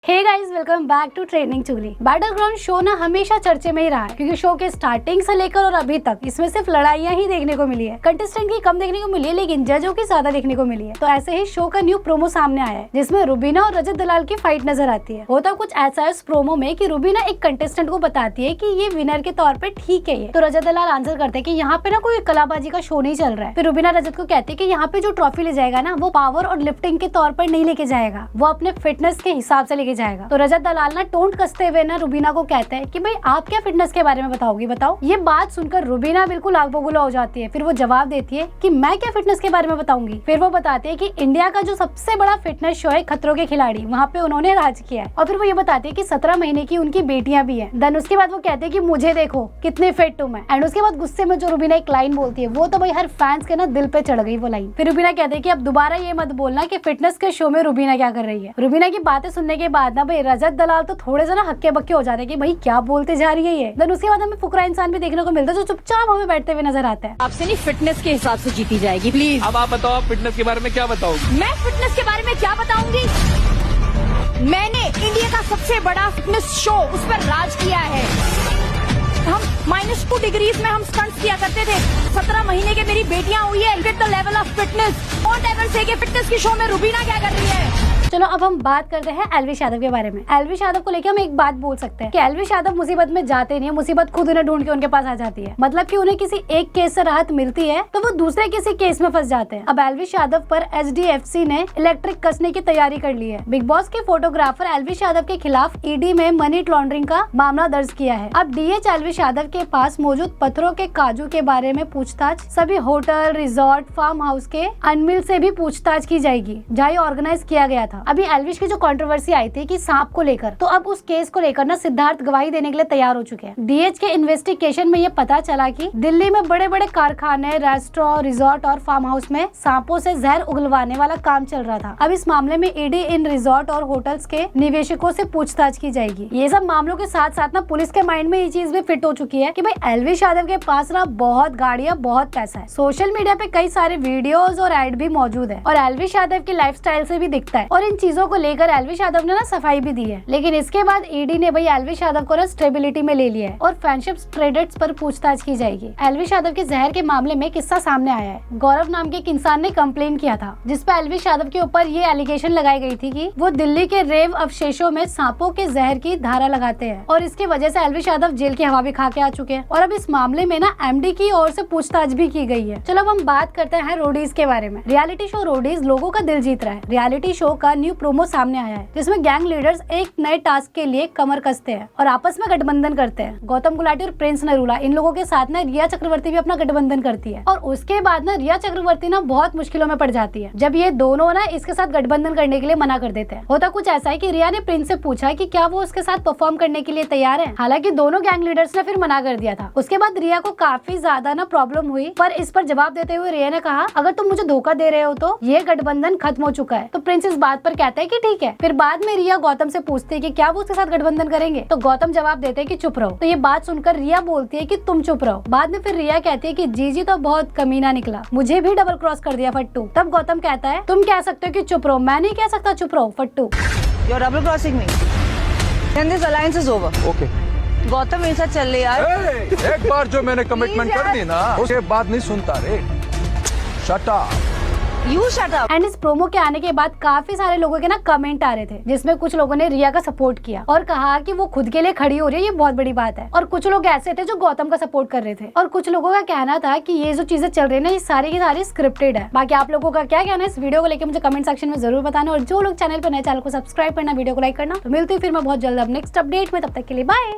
Hey guys, welcome back to trending चुगली। Battleground show ना हमेशा चर्चे में ही रहा है क्योंकि शो के स्टार्टिंग से लेकर और अभी तक इसमें सिर्फ लड़ाइयां ही देखने को मिली है। कंटेस्टेंट की कम देखने को मिली है लेकिन जजों की ज्यादा देखने को मिली है। तो ऐसे ही शो का न्यू प्रोमो सामने आया है जिसमें रुबीना और रजत दलाल की फाइट नजर आती है। होता कुछ ऐसा है इस प्रोमो में कि रुबीना एक कंटेस्टेंट को बताती है कि ये विनर के तौर पे ठीक है ये। तो रजत दलाल आंसर करते हैं कि यहाँ पे ना कोई कलाबाजी का शो नहीं चल रहा है। फिर रुबीना रजत को कहती है कि यहाँ पे जो ट्रॉफी ले जाएगा ना वो पावर और लिफ्टिंग के तौर पर नहीं लेके जाएगा, वो अपने फिटनेस के हिसाब से लेके जाएगा। तो रजत दलाल ना टोंट कसते हुए ना रुबीना को कहते हैं कि भाई आप क्या फिटनेस के बारे में बताओगी, बताओ। ये बात सुनकर रुबीना बिल्कुल आग बबूला हो जाती है। फिर वो जवाब देती है कि मैं क्या फिटनेस के बारे में बताऊंगी। फिर वो बताती है कि इंडिया का जो सबसे बड़ा फिटनेस शो है खतरों के खिलाड़ी, वहाँ पे उन्होंने राज किया है। और फिर वो ये बताती है कि 17 महीने की उनकी बेटियां भी है। देन उसके बाद वो कहते हैं कि मुझे देखो कितने फिट हूँ मैं। एंड उसके बाद गुस्से में जो रुबीना एक लाइन बोलती है वो तो भाई हर फैंस के ना दिल पे चढ़ गई वो लाइन। फिर रुबीना कहते हैं कि अब दोबारा ये मत बोलना कि फिटनेस के शो में रुबीना क्या कर रही है। रुबीना की बातें सुनने के बाद ना भाई रजत दलाल तो थोड़े से ना हक्के बक्के हो जाते हैं कि भाई क्या बोलते जा रही है ये। देन उसके बाद हमें फुकरा इंसान भी देखने को मिलता है जो चुपचाप हमें बैठते हुए नजर आता है। आपसे नहीं फिटनेस के हिसाब से जीती जाएगी प्लीज। अब आप बताओ, आप फिटनेस के बारे में क्या बताओगे? मैं फिटनेस के बारे में क्या बताऊंगी? मैंने इंडिया का सबसे बड़ा फिटनेस शो उस पर राज किया है। हम -2 डिग्रीज में हम स्टंट्स किया करते थे। 17 महीने के मेरी बेटियां हुई है। With the level of fitness, don't ever से कि फिटनेस की शो में रुबीना क्या कर रही है। चलो अब हम बात करते हैं एल्विश यादव के बारे में। एल्विश यादव को लेकर हम एक बात बोल सकते हैं कि एल्विश यादव मुसीबत में जाते नहीं है, मुसीबत खुद उन्हें ढूंढ के उनके पास आ जाती है। मतलब कि उन्हें किसी एक केस से राहत मिलती है तो वो दूसरे किसी केस में फंस जाते हैं। अब एल्विश यादव पर HDFC ने इलेक्ट्रिक कसने की तैयारी कर ली है। बिग बॉस के फोटोग्राफर एल्विश यादव के खिलाफ ED में मनी लॉन्ड्रिंग का मामला दर्ज किया है। अब DH एल्विश यादव के पास मौजूद पत्थरों के काजू के बारे में पूछताछ सभी होटल, रिजॉर्ट, फार्म हाउस के अनमिल से भी पूछताछ की जाएगी जहाँ ऑर्गेनाइज किया गया था। अभी एल्विश की जो कंट्रोवर्सी आई थी कि सांप को लेकर, तो अब उस केस को लेकर ना सिद्धार्थ गवाही देने के लिए तैयार हो चुके हैं। DH के इन्वेस्टिगेशन में ये पता चला कि दिल्ली में बड़े बड़े कारखाने, रेस्टोरेंट, रिजॉर्ट और फार्म हाउस में सांपों से जहर उगलवाने वाला काम चल रहा था। अब इस मामले में ED इन रिजॉर्ट और होटल्स के निवेशकों से पूछताछ की जाएगी। ये सब मामलों के साथ साथ ना पुलिस के माइंड में ये चीज भी फिट हो चुकी है कि भाई एल्विश यादव के पास ना बहुत गाड़ियां, बहुत पैसा है। सोशल मीडिया पे कई सारे वीडियोस और एड भी मौजूद है और एल्विश यादव की लाइफस्टाइल से भी दिखता है। और इन चीजों को लेकर एल्विश यादव ने ना सफाई भी दी है। लेकिन इसके बाद ED ने भाई एल्विश यादव को ना स्टेबिलिटी में ले लिया है और फ्रेंडशिप क्रेडिट्स पर पूछताछ की जाएगी। एल्विश यादव के जहर के मामले में किस्सा सामने आया है। गौरव नाम के एक इंसान ने कंप्लेन किया था जिसपे एल्विश यादव के ऊपर ये एलिगेशन लगाई गई थी कि वो दिल्ली के रेव अवशेषों में सांपों के जहर की धारा लगाते हैं और इसकी वजह से एल्विश यादव जेल की हवा भी खा के आ चुके हैं। और अब इस मामले में ना MD की ओर से पूछताछ भी की गई है। चलो अब हम बात करते हैं रोडीज के बारे में। रियलिटी शो रोडीज लोगों का दिल जीत रहा है। रियलिटी शो का न्यू प्रोमो सामने आया है जिसमें गैंग लीडर्स एक नए टास्क के लिए कमर कसते हैं और आपस में गठबंधन करते हैं। गौतम गुलाटी और प्रिंस नरूला इन लोगों के साथ ना रिया चक्रवर्ती भी अपना गठबंधन करती है और उसके बाद ना रिया चक्रवर्ती ना बहुत मुश्किलों में पड़ जाती है जब ये दोनों ना इसके साथ गठबंधन करने के लिए मना कर देते हैं। होता कुछ ऐसा है कि रिया ने प्रिंस से पूछा कि क्या वो उसके साथ परफॉर्म करने के लिए तैयार है। हालांकि दोनों गैंग लीडर्स ने फिर मना कर दिया था। उसके बाद रिया को काफी ज्यादा ना प्रॉब्लम हुई, पर इस पर जवाब देते हुए रिया ने कहा अगर तुम मुझे धोखा दे रहे हो तो ये गठबंधन खत्म हो चुका है। तो प्रिंस इस बात पर कहता है कि ठीक है। फिर बाद में रिया गौतम से पूछती है कि क्या वो उसके साथ गठबंधन करेंगे, तो गौतम जवाब देते हैं कि चुप रहो। तो ये बात सुनकर रिया बोलती है कि तुम चुप रहो। बाद में फिर रिया कहती है कि जीजी तो बहुत कमीना निकला, मुझे भी डबल क्रॉस कर दिया फट्टू। तब गौतम कहता है तुम कह सकते हो कि चुप रहो, मैं नहीं कह सकता चुप रहो फट्टू। You're double crossing me. Then this alliance is over. Okay. Gautam मेरे साथ चल ले यार। एक बार जो मैंने कमिटमेंट कर दी ना उसके बाद नहीं सुनता रे। Shut up. You shut up. And इस प्रोमो के आने के बाद काफी सारे लोगों के ना कमेंट आ रहे थे जिसमें कुछ लोगों ने रिया का सपोर्ट किया और कहा कि वो खुद के लिए खड़ी हो रही है, ये बहुत बड़ी बात है। और कुछ लोग ऐसे थे जो गौतम का सपोर्ट कर रहे थे और कुछ लोगों का कहना था कि ये जो चीजें चल रही है ना ये सारी की सारी स्क्रिप्टेड है। बाकी आप लोगों का क्या कहना है इस वीडियो को लेकर मुझे कमेंट सेक्शन में जरूर बताना और जो लोग चैनल पर नए चैनल को सब्सक्राइब करना, वीडियो को लाइक करना। तो मिलती हूँ फिर मैं बहुत जल्द अब नेक्स्ट अपडेट में, तब तक के लिए बाय।